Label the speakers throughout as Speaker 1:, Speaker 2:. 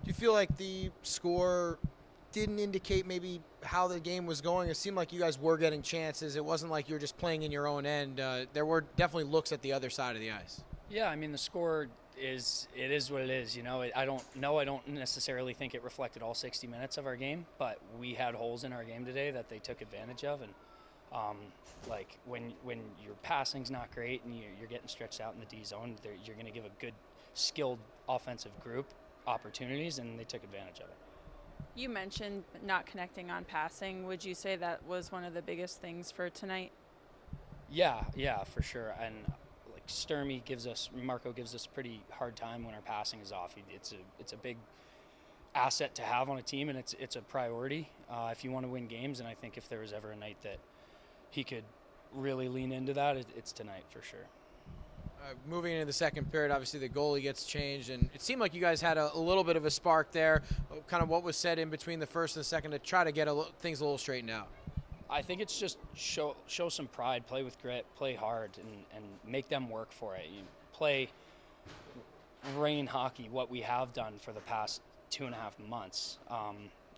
Speaker 1: Do you feel like the score didn't indicate maybe how the game was going? It seemed like you guys were getting chances. It wasn't like you were just playing in your own end. There were definitely looks at the other side of the ice.
Speaker 2: Yeah, I mean the score is what it is. You know, I don't know. I don't necessarily think it reflected all 60 minutes of our game, but we had holes in our game today that they took advantage of, and like when your passing's not great and you're getting stretched out in the D zone, you're going to give a good, skilled offensive group opportunities, and they took advantage of it.
Speaker 3: You mentioned not connecting on passing. Would you say that was one of the biggest things for tonight?
Speaker 2: Yeah, for sure. And like Marco gives us pretty hard time when our passing is off. It's a big asset to have on a team, and it's a priority if you want to win games. And I think if there was ever a night that he could really lean into that, it's tonight for sure.
Speaker 1: Moving into the second period, obviously the goalie gets changed, and it seemed like you guys had a little bit of a spark there. Kind of what was said in between the first and the second to try to get things a little straightened out?
Speaker 2: I think it's just show some pride, play with grit, play hard, and make them work for it. You play rain hockey, what we have done for the past 2.5 months.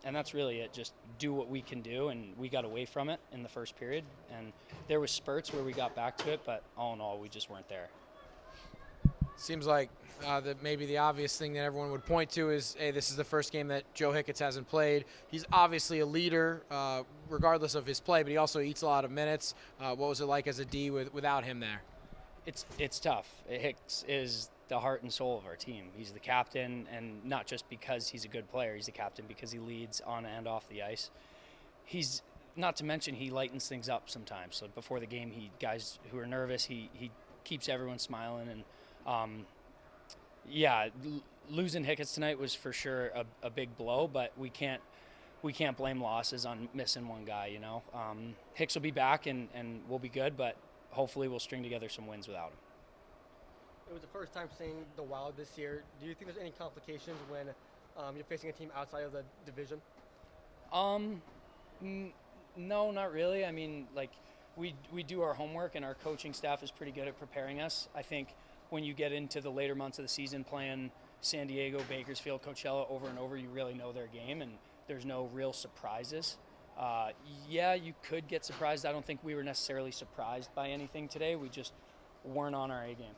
Speaker 2: And that's really it. Just do what we can do, and we got away from it in the first period. And there was spurts where we got back to it, but all in all, we just weren't there.
Speaker 1: Seems like that maybe the obvious thing that everyone would point to is, hey, this is the first game that Joe Hicketts hasn't played. He's obviously a leader, regardless of his play, but he also eats a lot of minutes. What was it like as a D without him there?
Speaker 2: It's tough. Hicks is the heart and soul of our team. He's the captain, and not just because he's a good player. He's the captain because he leads on and off the ice. He's not to mention he lightens things up sometimes. So before the game, guys who are nervous, he keeps everyone smiling. And losing Hicketts tonight was for sure a big blow, but we can't blame losses on missing one guy. You know, Hicks will be back and we'll be good, but hopefully we'll string together some wins without him.
Speaker 4: It was the first time seeing the Wild this year. Do you think there's any complications when you're facing a team outside of the division?
Speaker 2: No, not really. I mean, like we do our homework, and our coaching staff is pretty good at preparing us. I think when you get into the later months of the season playing San Diego, Bakersfield, Coachella over and over, you really know their game, and there's no real surprises. You could get surprised. I don't think we were necessarily surprised by anything today. We just weren't on our A game.